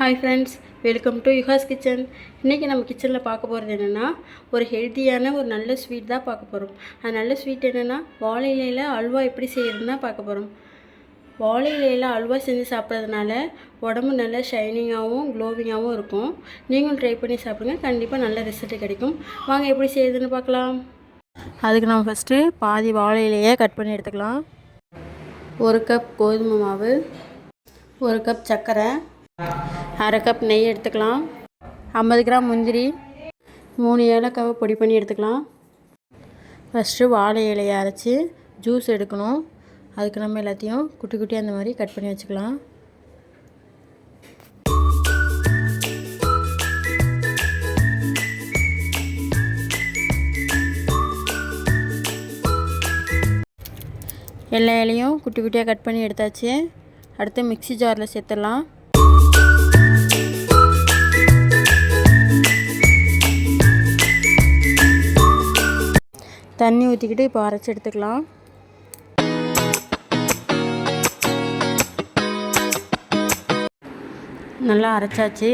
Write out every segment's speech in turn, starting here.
Hi friends, welcome to Yuga's kitchen. இன்றைக்கி நம்ம கிச்சனில் பார்க்க போகிறது என்னென்னா, ஒரு ஹெல்த்தியான ஒரு நல்ல ஸ்வீட் தான் பார்க்க போகிறோம். அது நல்ல ஸ்வீட் என்னென்னா, வாழை இலையில் அல்வா எப்படி செய்கிறதுன்னு தான் பார்க்க போகிறோம். வாழை இலையில் அல்வா செஞ்சு சாப்பிட்றதுனால உடம்பு நல்லா ஷைனிங்காகவும் க்ளோவிங்காகவும் இருக்கும். நீங்களும் ட்ரை பண்ணி சாப்பிடுங்க, கண்டிப்பாக நல்ல ரிசல்ட் கிடைக்கும். வாங்க எப்படி செய்யுதுன்னு பார்க்கலாம். அதுக்கு நம்ம ஃபஸ்ட்டு பாதி வாழை இலையை கட் பண்ணி எடுத்துக்கலாம். 1 கப் கோதுமை மாவு, 1 கப் சர்க்கரை, 1/2 கப் நெய் எடுத்துக்கலாம். 50 கிராம் முந்திரி, 3 ஏலக்காவை பொடி பண்ணி எடுத்துக்கலாம். ஃபஸ்ட்டு வாழை இலையை அரைச்சி ஜூஸ் எடுக்கணும். அதுக்கு நம்ம எல்லாத்தையும் குட்டி குட்டியாக அந்த மாதிரி கட் பண்ணி வச்சுக்கலாம். எல்லா இலையும் குட்டி குட்டியாக கட் பண்ணி எடுத்தாச்சு. அடுத்து மிக்ஸி ஜாரில் சேர்த்துடலாம். தண்ணி ஊற்றிக்கிட்டு இப்போ அரைச்சி எடுத்துக்கலாம். நல்லா அரைச்சாச்சு.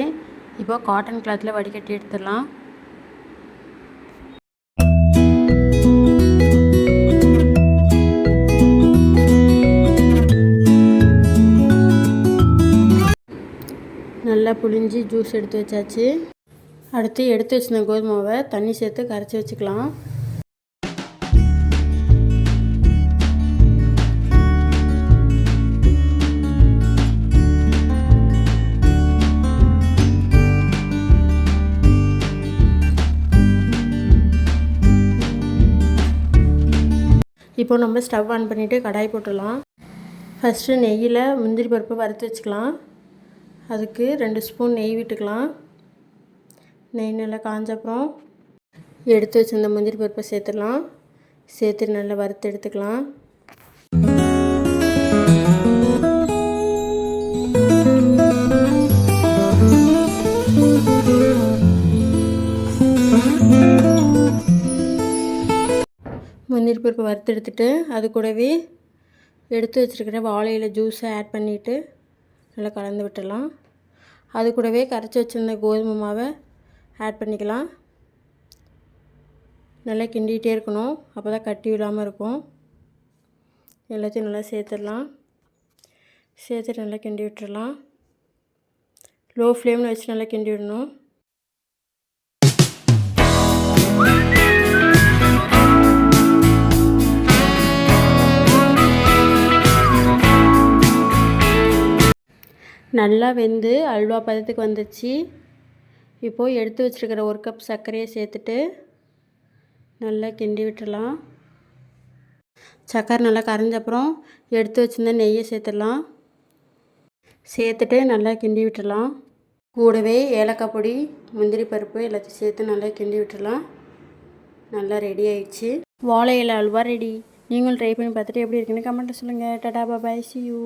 இப்போ காட்டன் கிளாத்தில் வடிகட்டி எடுத்துடலாம். நல்லா புழிஞ்சி ஜூஸ் எடுத்து வச்சாச்சு. அடுத்து எடுத்து வச்சிருந்த கோதுமாவை தண்ணி சேர்த்து கரைச்சி வச்சுக்கலாம். இப்போ நம்ம ஸ்டவ் ஆன் பண்ணிவிட்டு கடாய் போட்டுடலாம். ஃபஸ்ட்டு நெய்யில் முந்திரி பருப்பு வறுத்து வச்சுக்கலாம். அதுக்கு 2 ஸ்பூன் நெய் விட்டுக்கலாம். நெய் நல்லா காஞ்சப்புறம் எடுத்து வச்சிருந்த முந்திரி பருப்பை சேர்த்துடலாம். சேர்த்து நல்லா வறுத்து எடுத்துக்கலாம். முந்திரி பருப்பு வறுத்து எடுத்துகிட்டு அது கூடவே எடுத்து வச்சுருக்கிற வாழையில ஜூஸை ஆட் பண்ணிவிட்டு நல்லா கலந்து விட்டுடலாம். அது கூடவே கரைச்சி வச்சுருந்த கோதுமை மாவை ஆட் பண்ணிக்கலாம். நல்லா கிண்டிகிட்டே இருக்கணும், அப்போ தான் கட்டி விடாமல் இருக்கும். எல்லாத்தையும் நல்லா சேர்த்துடலாம். சேர்த்துட்டு நல்லா கிண்டி விட்டுடலாம். லோ ஃப்ளேமில் வச்சு நல்லா கிண்டி விடணும். நல்லா வெந்து அல்வா பதத்துக்கு வந்துடுச்சு. இப்போது எடுத்து வச்சுருக்கிற 1 கப் சர்க்கரையை சேர்த்துட்டு நல்லா கிண்டி விட்டுடலாம். சர்க்கரை நல்லா கரைஞ்சப்புறம் எடுத்து வச்சுருந்த நெய்யை சேர்த்துடலாம். சேர்த்துட்டு நல்லா கிண்டி விட்டுடலாம். கூடவே ஏலக்காய் பொடி, முந்திரி பருப்பு எல்லாத்தையும் சேர்த்து நல்லா கிண்டி விட்டுடலாம். நல்லா ரெடி ஆயிடுச்சு. வாழை இலை அல்வா ரெடி. நீங்களும் ட்ரை பண்ணி பார்த்துட்டு எப்படி இருக்குன்னு கமெண்ட்டில் சொல்லுங்கள். டாடா, பாய், see you.